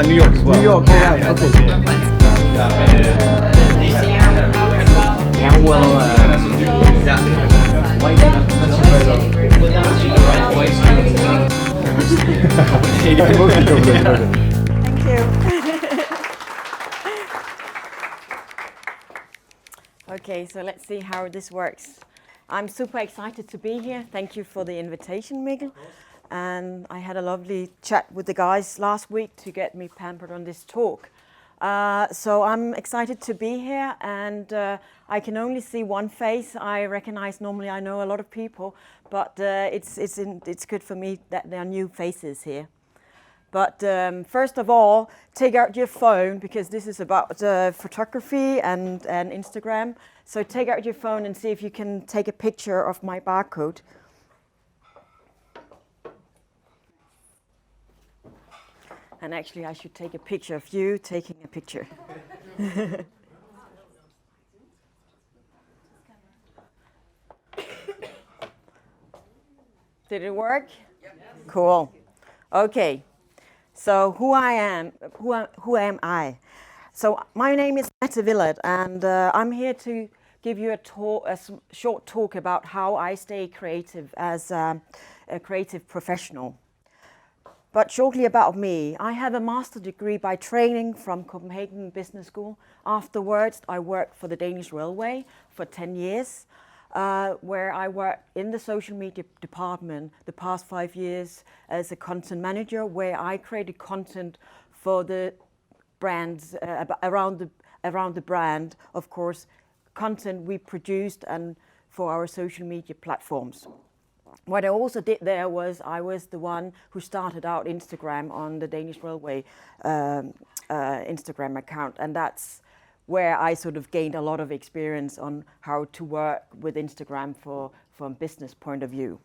New York as well. New York, right, okay. Thank you. Okay, so let's see how this works. I'm super excited to be here. Thank you for the invitation, Mikkel. And I had a lovely chat with the guys last week to get me pampered on this talk. So I'm excited to be here, and I can only see one face. I recognize, normally I know a lot of people, but it's good for me that there are new faces here. But first of all, take out your phone, because this is about photography and Instagram. So take out your phone and see if you can take a picture of my barcode. And actually, I should take a picture of you taking a picture. Did it work? Yep. Cool. Okay. So who am I? So my name is Mette Willert, and I'm here to give you a short talk about how I stay creative as a creative professional. But shortly about me, I have a master's degree by training from Copenhagen Business School. Afterwards, I worked for the Danish Railway for 10 years, where I worked in the social media department the past 5 years as a content manager, where I created content for the brands, around the brand, of course, content we produced and for our social media platforms. What I also did there was I was the one who started out Instagram on the Danish Railway Instagram account, and that's where I sort of gained a lot of experience on how to work with Instagram from a business point of view.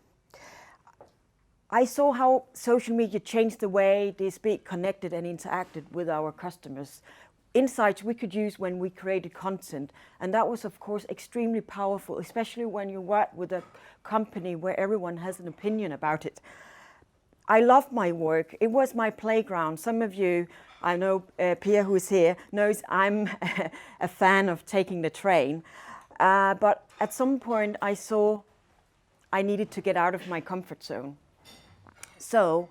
I saw how social media changed the way they speak, connected and interacted with our customers. Insights we could use when we created content, and that was of course extremely powerful, especially when you work with a company where everyone has an opinion about it. I love my work. It was my playground. Some of you, I know Pia, who is here, knows I'm a fan of taking the train, but at some point I saw I needed to get out of my comfort zone. So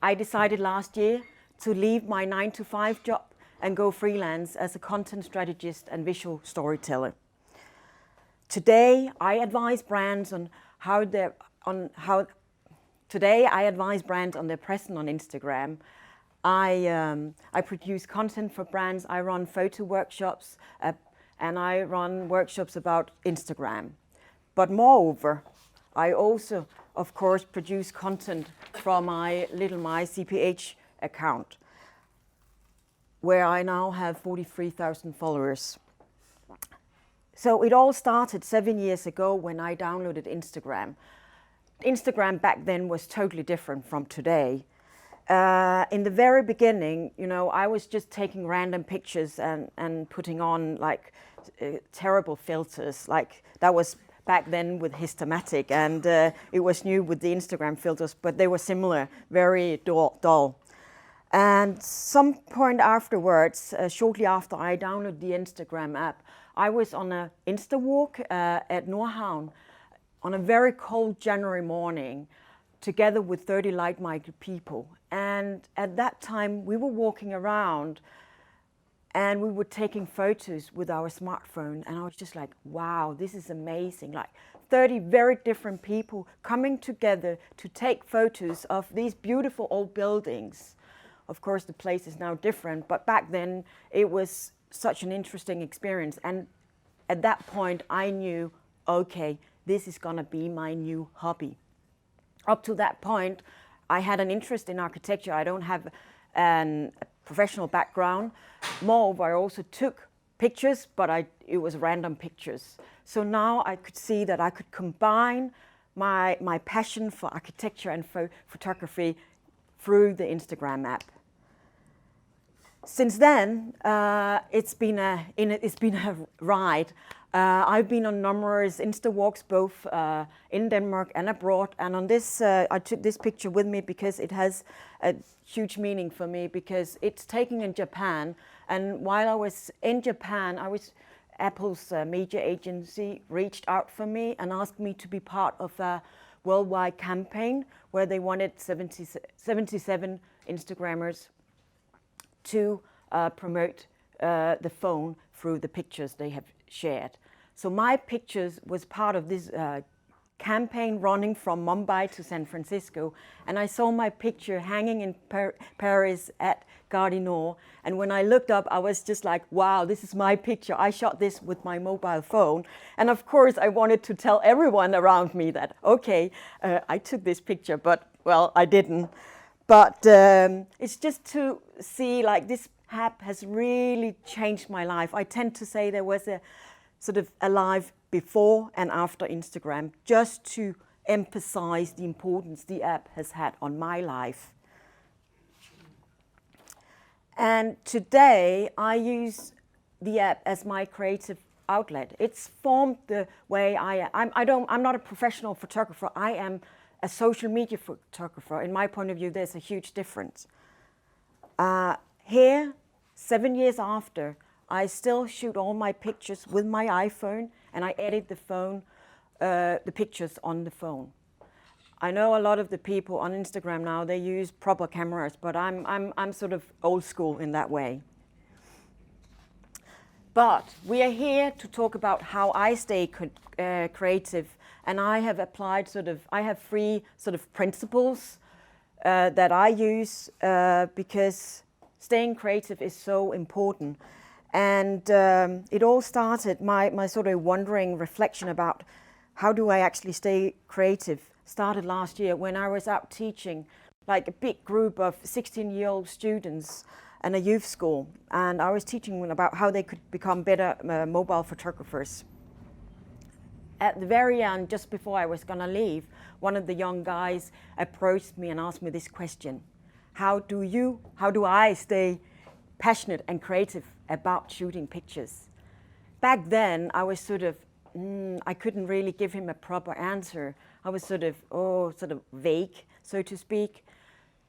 I decided last year to leave my 9-to-5 job and go freelance as a content strategist and visual storyteller. Today, I advise brands on their presence on Instagram. I produce content for brands. I run photo workshops, and I run workshops about Instagram. But moreover, I also, of course, produce content from my CPH account, where I now have 43,000 followers. So it all started 7 years ago when I downloaded Instagram. Instagram back then was totally different from today. In the very beginning, I was just taking random pictures and putting on like terrible filters. Like that was back then with Histomatic, and it was new with the Instagram filters, but they were similar, very dull. And some point afterwards, shortly after I downloaded the Instagram app, I was on an Insta walk at Nordhavn on a very cold January morning, together with 30 like-minded people. And at that time, we were walking around and we were taking photos with our smartphone. And I was just like, wow, this is amazing. Like 30 very different people coming together to take photos of these beautiful old buildings. Of course, the place is now different, but back then it was such an interesting experience. And at that point, I knew, okay, this is gonna be my new hobby. Up to that point, I had an interest in architecture. I don't have a professional background. Moreover, I also took pictures, but it was random pictures. So now I could see that I could combine my passion for architecture and photography through the Instagram app. Since then, it's been a ride. I've been on numerous Insta walks, both in Denmark and abroad. And on this, I took this picture with me because it has a huge meaning for me, because it's taken in Japan. And while I was in Japan, Apple's media agency reached out for me and asked me to be part of a worldwide campaign where they wanted 77 Instagrammers to promote the phone through the pictures they have shared. So my pictures was part of this campaign running from Mumbai to San Francisco, and I saw my picture hanging in Paris at Gare du Nord. And when I looked up, I was just like, wow, this is my picture. I shot this with my mobile phone. And of course, I wanted to tell everyone around me that, okay, I took this picture, but well, I didn't. But it's just to see, like, this app has really changed my life. I tend to say there was a sort of a life before and after Instagram, just to emphasize the importance the app has had on my life. And today I use the app as my creative outlet. It's formed the way I am. I'm not a professional photographer. I am a social media photographer. In my point of view, there's a huge difference. Here, 7 years after, I still shoot all my pictures with my iPhone, and I edit the pictures on the phone. I know a lot of the people on Instagram now, they use proper cameras, but I'm sort of old school in that way. But we are here to talk about how I stay creative, and I have applied I have 3 sort of principles that I use because staying creative is so important. And it all started, my sort of wondering reflection about how do I actually stay creative started last year when I was out teaching like a big group of 16-year-old students in a youth school. And I was teaching them about how they could become better mobile photographers. At the very end, just before I was gonna leave, one of the young guys approached me and asked me this question: how do I stay passionate and creative about shooting pictures? Back then, I was sort of, I couldn't really give him a proper answer. I was sort of vague, so to speak.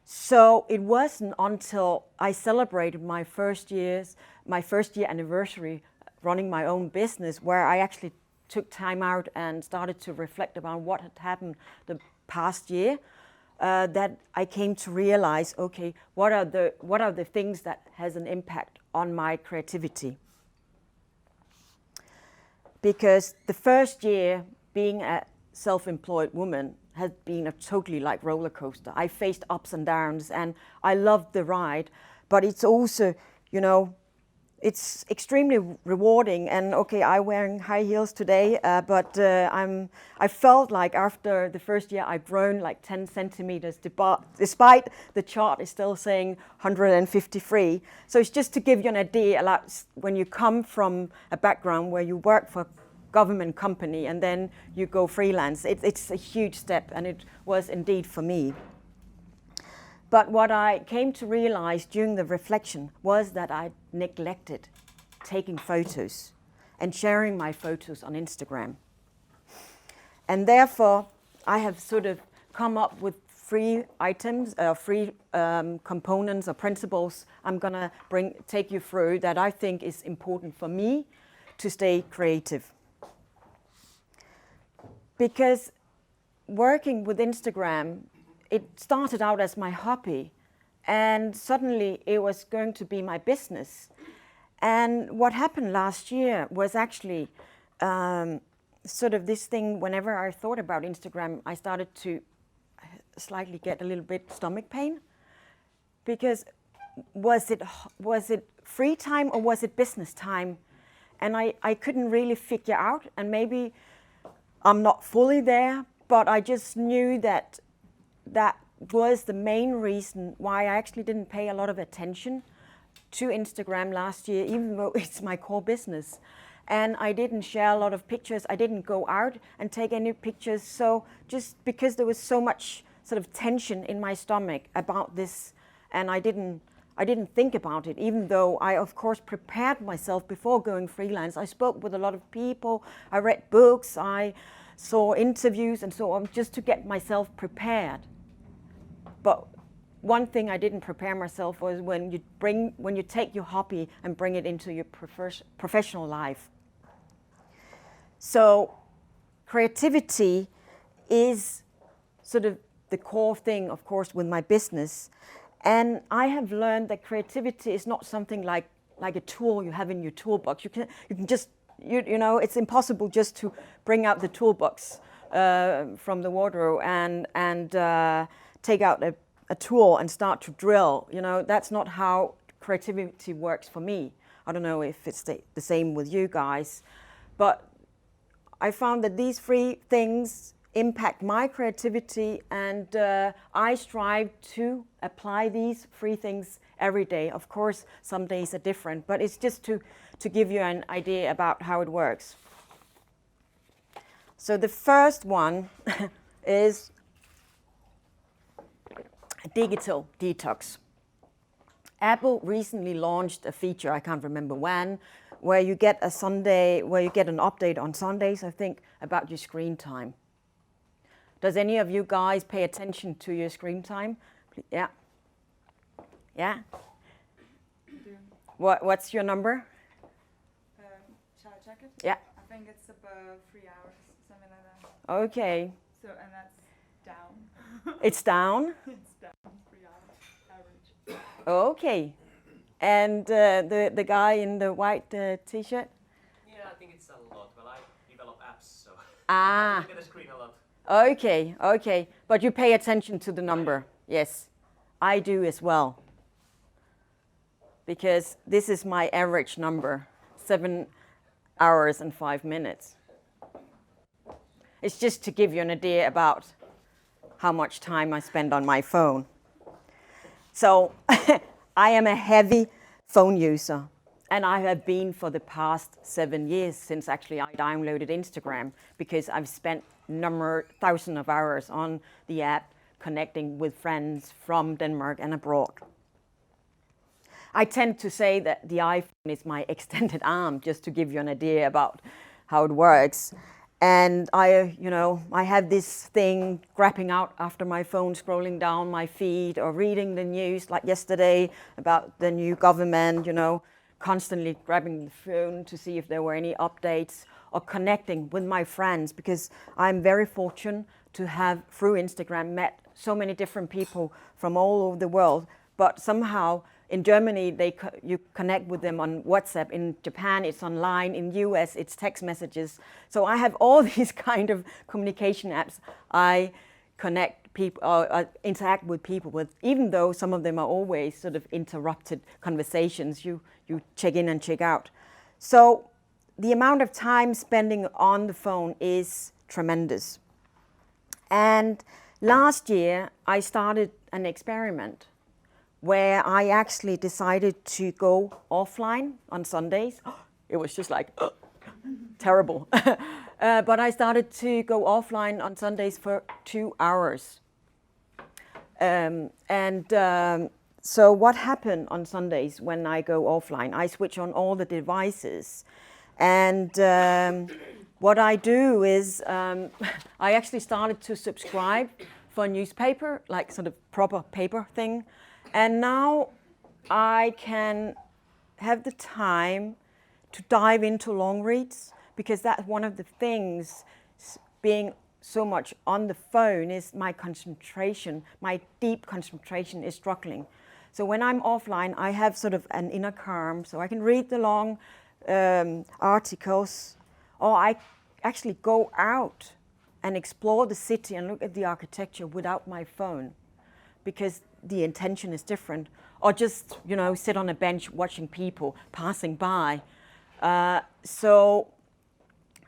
So it wasn't until I celebrated my first year anniversary running my own business, where I actually took time out and started to reflect about what had happened the past year, that I came to realize, okay, what are the things that has an impact on my creativity? Because the first year being a self-employed woman has been a totally like roller coaster. I faced ups and downs, and I loved the ride, but it's also, it's extremely rewarding. And okay, I'm wearing high heels today, but I felt like after the first year I've grown like 10 centimeters, despite the chart is still saying 153. So it's just to give you an idea, like when you come from a background where you work for a government company and then you go freelance, it's a huge step, and it was indeed for me. But what I came to realize during the reflection was that I neglected taking photos and sharing my photos on Instagram. And therefore, I have sort of come up with 3 items, 3 components or principles I'm gonna take you through that I think is important for me to stay creative. Because working with Instagram, it started out as my hobby, and suddenly it was going to be my business. And what happened last year was actually sort of this thing. Whenever I thought about Instagram, I started to slightly get a little bit stomach pain, because was it free time or was it business time? And I couldn't really figure out, and maybe I'm not fully there, but I just knew that was the main reason why I actually didn't pay a lot of attention to Instagram last year, even though it's my core business. And I didn't share a lot of pictures. I didn't go out and take any pictures. So just because there was so much sort of tension in my stomach about this, and I didn't I didn't think about it, even though I, of course, prepared myself before going freelance. I spoke with a lot of people, I read books, I saw interviews and so on, just to get myself prepared. But one thing I didn't prepare myself was when you take your hobby and bring it into your professional life. So creativity is sort of the core thing, of course, with my business. And I have learned that creativity is not something like a tool you have in your toolbox. You can just, you know, it's impossible just to bring out the toolbox from the wardrobe and take out a tool and start to drill. You know, that's not how creativity works for me. I don't know if it's the same with you guys, but I found that these three things impact my creativity, and I strive to apply these three things every day. Of course, some days are different, but it's just to give you an idea about how it works. So the first one is digital detox. Apple recently launched a feature, I can't remember when, where you get an update on Sundays, I think, about your screen time. Does any of you guys pay attention to your screen time? Yeah. Yeah. What's your number? Shall I check it? Yeah. I think it's above 3 hours, something like that. Okay. So, and that's down. It's down? It's down 3 hours average. Okay. And the guy in the white t-shirt? Yeah, I think it's a lot. Well, I develop apps, so Ah. I look at the screen a lot. Okay. But you pay attention to the number. Yes, I do as well. Because this is my average number, 7 hours and 5 minutes. It's just to give you an idea about how much time I spend on my phone. So I am a heavy phone user, and I have been for the past 7 years since actually I downloaded Instagram, because I've spent thousands of hours on the app connecting with friends from Denmark and abroad. I tend to say that the iPhone is my extended arm, just to give you an idea about how it works. And I have this thing grabbing out after my phone, scrolling down my feed or reading the news, like yesterday about the new government, constantly grabbing the phone to see if there were any updates, or connecting with my friends, because I'm very fortunate to have, through Instagram, met so many different people from all over the world. But somehow in Germany, you connect with them on WhatsApp. In Japan, it's online. In US, it's text messages. So I have all these kind of communication apps I connect people, or interact with people with, even though some of them are always sort of interrupted conversations. You check in and check out. So the amount of time spending on the phone is tremendous. And last year, I started an experiment where I actually decided to go offline on Sundays. It was just like, terrible. But I started to go offline on Sundays for 2 hours. So what happened on Sundays when I go offline? I switch on all the devices. And what I do is I actually started to subscribe for a newspaper, like sort of proper paper thing. And now I can have the time to dive into long reads, because that's one of the things, being so much on the phone, is my concentration, my deep concentration is struggling. So when I'm offline, I have sort of an inner calm, so I can read the long articles, or I actually go out and explore the city and look at the architecture without my phone, because the intention is different. Or just, sit on a bench watching people passing by. So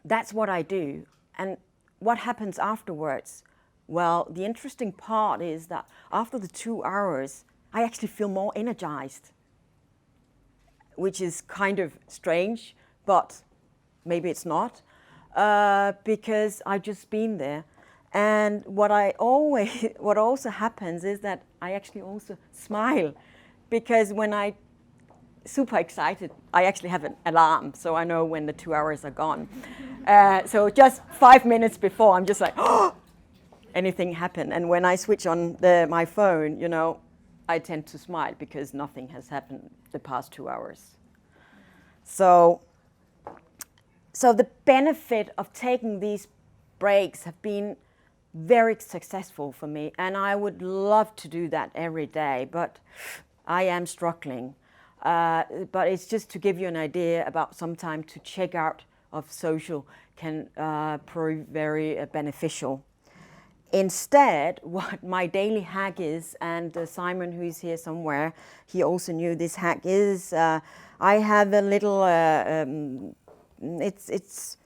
that's what I do. And what happens afterwards? Well, the interesting part is that after the 2 hours, I actually feel more energized, which is kind of strange, but maybe it's not, because I've just been there. And what also happens is that I actually also smile, because when I super excited, I actually have an alarm, so I know when the 2 hours are gone. So just 5 minutes before, I'm just like, oh, anything happened. And when I switch on my phone, you know, I tend to smile because nothing has happened the past 2 hours. So the benefit of taking these breaks have been very successful for me, and I would love to do that every day, but I am struggling. But it's just to give you an idea about some time to check out of social can prove very beneficial. Instead, what my daily hack is, and Simon, who is here somewhere, he also knew this hack is, I have a little, it's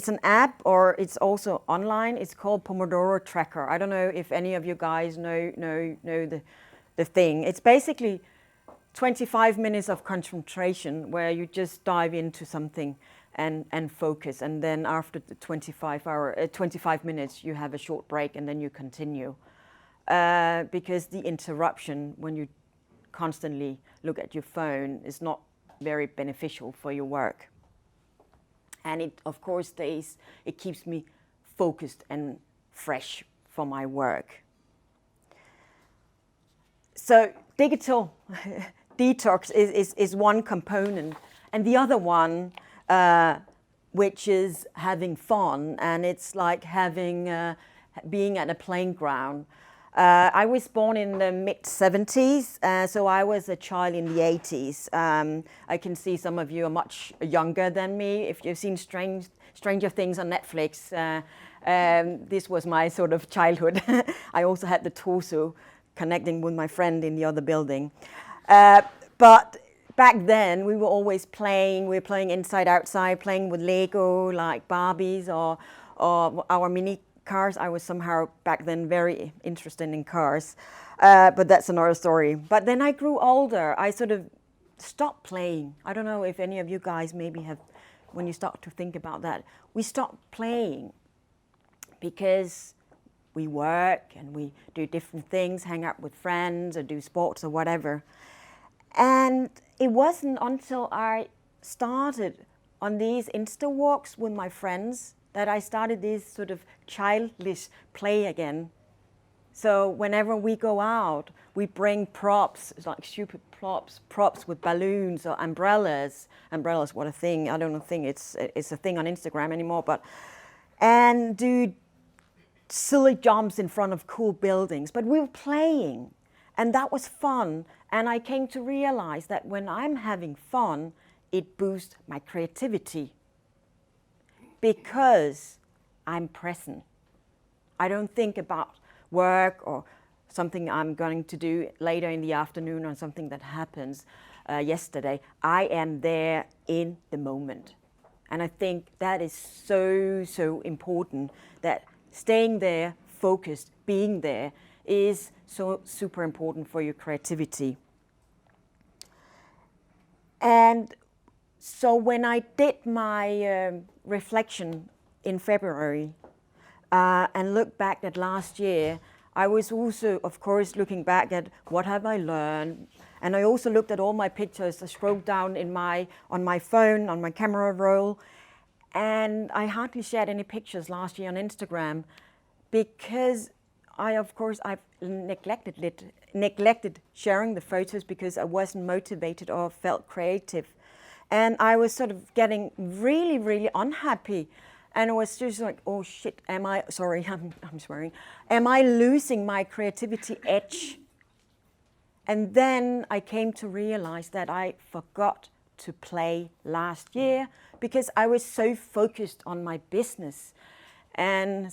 an app, or it's also online. It's called Pomodoro Tracker. I don't know if any of you guys know the thing. It's basically 25 minutes of concentration where you just dive into something and focus, and then after the 25 minutes you have a short break, and then you continue. Because the interruption when you constantly look at your phone is not very beneficial for your work. And it, of course, it keeps me focused and fresh for my work. So digital detox is one component, and the other one, which is having fun, and it's like being at a playground. I was born in the mid-70s, so I was a child in the 80s. I can see some of you are much younger than me. If you've seen Stranger Things on Netflix, this was my sort of childhood. I also had the torso connecting with my friend in the other building. But back then, we were always playing. We were playing inside, outside, playing with Lego, like Barbies or our mini cars. I was somehow back then very interested in cars, but that's another story. But then I grew older. I sort of stopped playing. I don't know if any of you guys maybe have, when you start to think about that, we stopped playing because we work and we do different things, hang out with friends or do sports or whatever. And it wasn't until I started on these Insta walks with my friends that I started this sort of childish play again. So whenever we go out, we bring props, like stupid props with balloons or umbrellas. Umbrellas, what a thing. I don't think it's a thing on Instagram anymore, and do silly jumps in front of cool buildings. But we were playing, and that was fun. And I came to realize that when I'm having fun, it boosts my creativity because I'm present. I don't think about work or something I'm going to do later in the afternoon or something that happens yesterday. I am there in the moment. And I think that is so important, that staying there, focused, being there is so super important for your creativity. And so when I did my reflection in February and looked back at last year, I was also, of course, looking back at what have I learned. And I also looked at all my pictures. I scrolled down on my phone, on my camera roll, and I hardly shared any pictures last year on Instagram because I've neglected sharing the photos because I wasn't motivated or felt creative. And I was sort of getting really, really unhappy. And I was just like, oh shit, I'm swearing. Am I losing my creativity edge? And then I came to realize that I forgot to play last year because I was so focused on my business and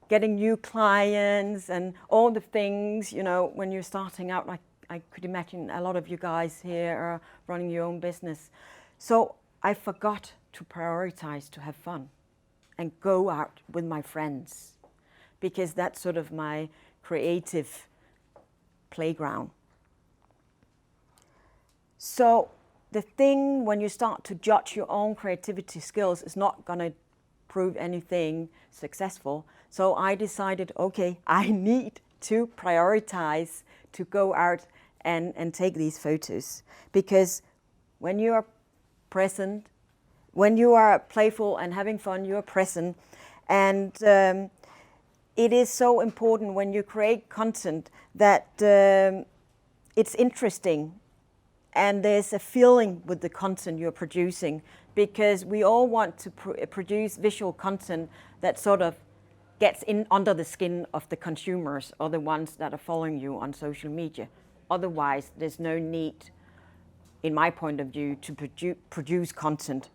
getting new clients and all the things, you know, when you're starting out, like I could imagine a lot of you guys here are running your own business. So I forgot to prioritize to have fun and go out with my friends because that's sort of my creative playground. So the thing when you start to judge your own creativity skills is not going to prove anything successful. So I decided, okay, I need to prioritize to go out and take these photos. Because when you are present, when you are playful and having fun, you are present. And it is so important when you create content that it's interesting and there's a feeling with the content you're producing, because we all want to produce visual content that sort of gets in under the skin of the consumers or the ones that are following you on social media. Otherwise, there's no need, in my point of view, to produce content.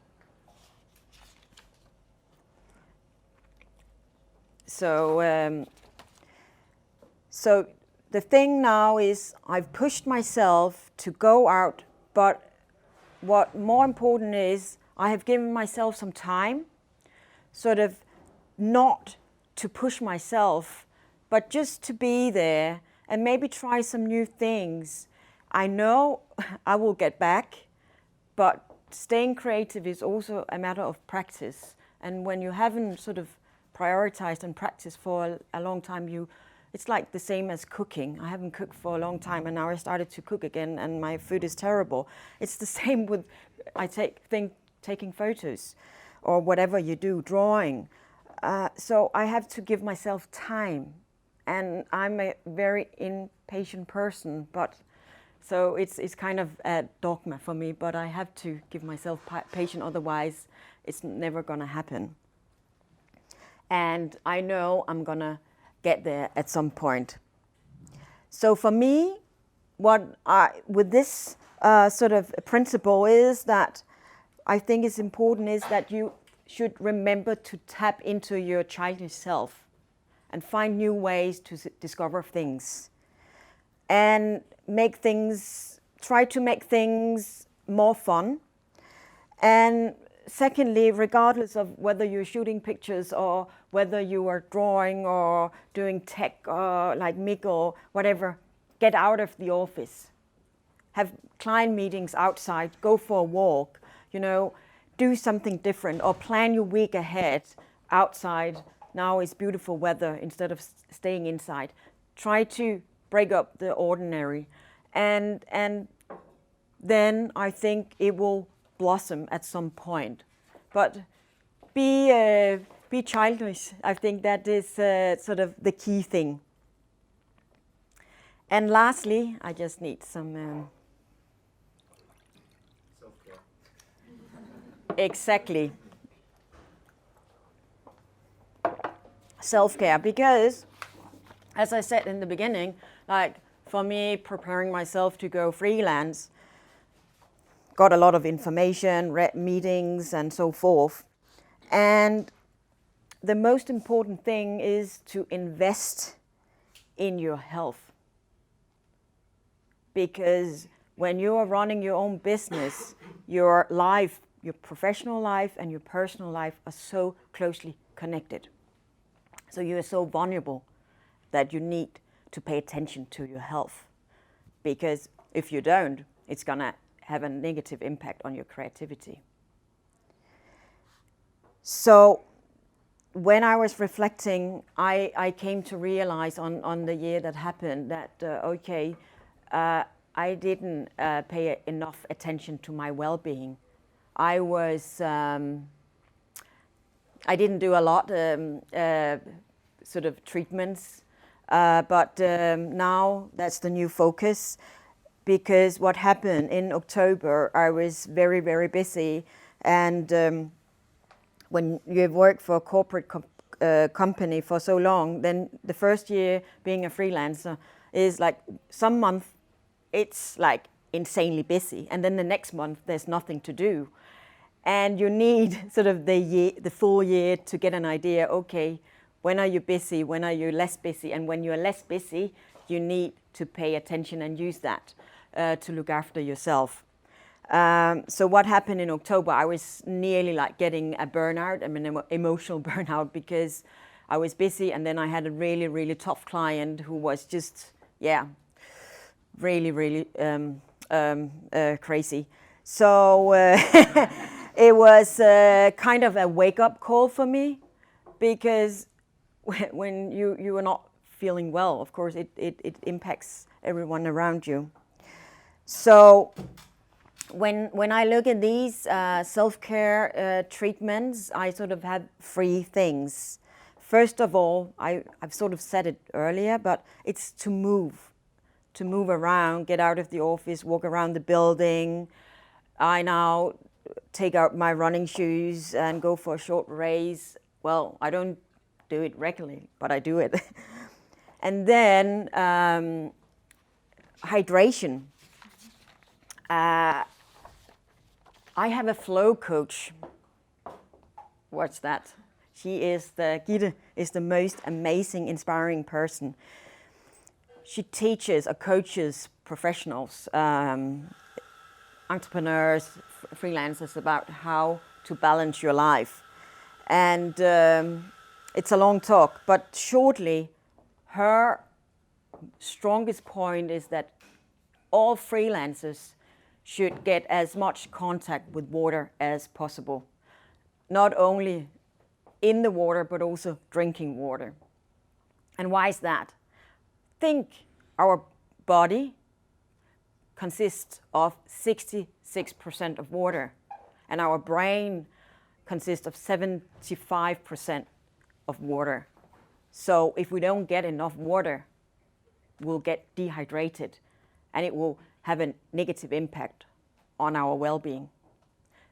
So the thing now is I've pushed myself to go out, but what more important is I have given myself some time, sort of not to push myself, but just to be there and maybe try some new things. I know I will get back, but staying creative is also a matter of practice. And when you haven't sort of prioritized and practiced for a long time, it's like the same as cooking. I haven't cooked for a long time, and now I started to cook again, and my food is terrible. It's the same with taking photos, or whatever you do, drawing. So I have to give myself time, and I'm a very impatient person, but so it's kind of a dogma for me, but I have to give myself patience, otherwise it's never gonna happen. And I know I'm gonna get there at some point. So for me, with this sort of principle is that I think is important is that you should remember to tap into your childish self and find new ways to discover things and try to make things more fun. And secondly, regardless of whether you're shooting pictures or whether you are drawing or doing tech or like Mick or whatever, get out of the office. Have client meetings outside, go for a walk, do something different, or plan your week ahead outside. Now it's beautiful weather instead of staying inside. Try to break up the ordinary. And then I think it will blossom at some point. But be childish. I think that is sort of the key thing. And lastly, I just need some Self-care. Exactly. Self-care, because as I said in the beginning, like for me, preparing myself to go freelance, got a lot of information, read meetings and so forth. And the most important thing is to invest in your health. Because when you are running your own business, your life, your professional life and your personal life are so closely connected. So you are so vulnerable that you need to pay attention to your health. Because if you don't, it's gonna have a negative impact on your creativity. So when I was reflecting, I came to realize on the year that happened that, I didn't pay enough attention to my well-being. I didn't do a lot sort of treatments, but now that's the new focus. Because what happened in October, I was very, very busy. And when you've worked for a corporate company for so long, then the first year being a freelancer is like some month it's like insanely busy. And then the next month there's nothing to do. And you need sort of the full year to get an idea, okay, when are you busy, when are you less busy? And when you're less busy, you need to pay attention and use that to look after yourself. So what happened in October, I was nearly like getting a burnout, emotional burnout, because I was busy and then I had a really, really tough client who was just, really, really crazy. So it was kind of a wake-up call for me, because when you are not feeling well, of course, it impacts everyone around you. So when I look at these self-care treatments, I sort of have three things. First of all, I've sort of said it earlier, but it's to move around, get out of the office, walk around the building. I now take out my running shoes and go for a short race. Well, I don't do it regularly, but I do it. And then hydration. I have a flow coach. What's that? Gitte is the most amazing, inspiring person. She teaches or coaches professionals, entrepreneurs, freelancers about how to balance your life. And it's a long talk, but shortly, her strongest point is that all freelancers should get as much contact with water as possible. Not only in the water, but also drinking water. And why is that? Think our body consists of 66% of water, and our brain consists of 75% of water. So if we don't get enough water, we'll get dehydrated, and it will have a negative impact on our well-being.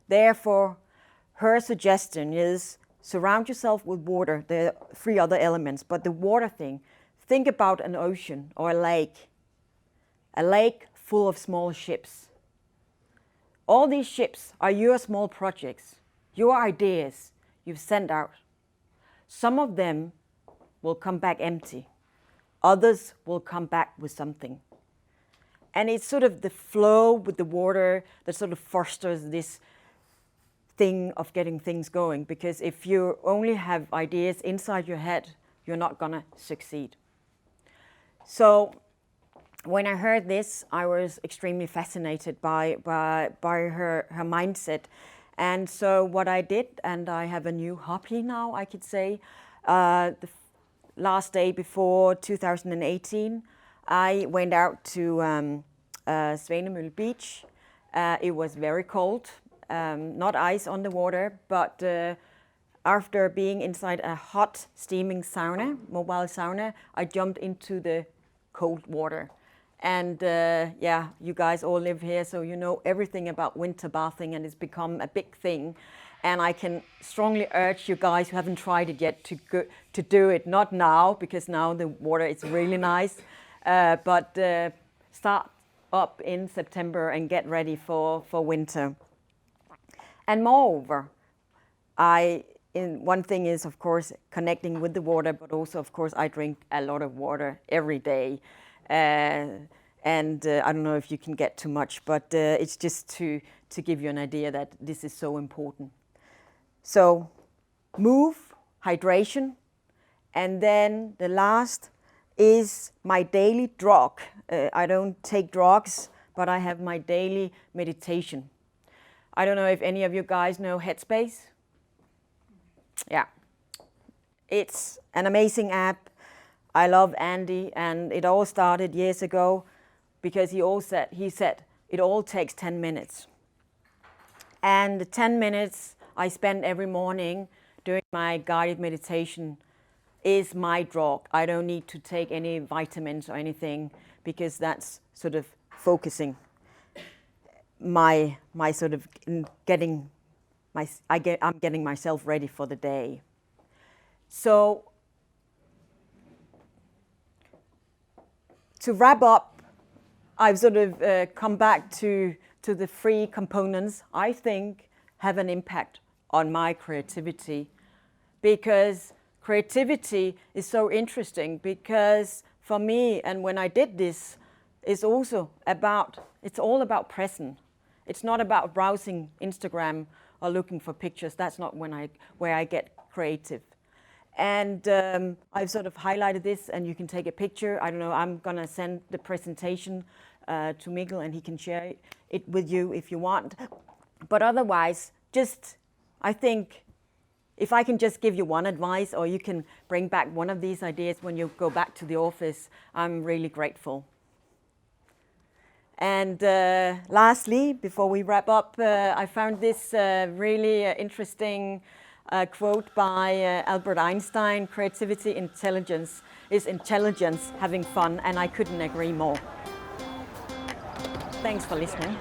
Therefore, her suggestion is surround yourself with water. There are three other elements, but the water thing, think about an ocean or a lake full of small ships. All these ships are your small projects, your ideas you've sent out. Some of them will come back empty. Others will come back with something. And it's sort of the flow with the water that sort of fosters this thing of getting things going. Because if you only have ideas inside your head, you're not gonna succeed. So when I heard this, I was extremely fascinated by her mindset. And so what I did, and I have a new hobby now, I could say, the last day before 2018, I went out to Svanemølle Beach. It was very cold, not ice on the water, but after being inside a hot steaming sauna, mobile sauna, I jumped into the cold water. And yeah, you guys all live here, so you know everything about winter bathing, and it's become a big thing. And I can strongly urge you guys who haven't tried it yet to do it. Not now, because now the water is really nice, but start up in September and get ready for winter. And moreover, one thing is, of course, connecting with the water, but also, of course, I drink a lot of water every day. And I don't know if you can get too much, but it's just to give you an idea that this is so important. So move, hydration, and then the last is my daily drug. I don't take drugs, but I have my daily meditation. I don't know if any of you guys know Headspace. Yeah, it's an amazing app. I love Andy, and it all started years ago because he said it all takes 10 minutes. And the 10 minutes I spend every morning doing my guided meditation is my drug. I don't need to take any vitamins or anything because that's sort of focusing my sort of I'm getting myself ready for the day. So to wrap up, I've sort of come back to the three components I think have an impact on my creativity, because creativity is so interesting, because for me, and when I did this, it's all about present. It's not about browsing Instagram or looking for pictures. That's not where I get creative. And I've sort of highlighted this, and you can take a picture. I don't know, I'm gonna send the presentation to Mikkel, and he can share it with you if you want. But otherwise, I think if I can just give you one advice, or you can bring back one of these ideas when you go back to the office, I'm really grateful. And lastly, before we wrap up, I found this really interesting quote by Albert Einstein: creativity, intelligence is intelligence having fun, and I couldn't agree more. Thanks for listening.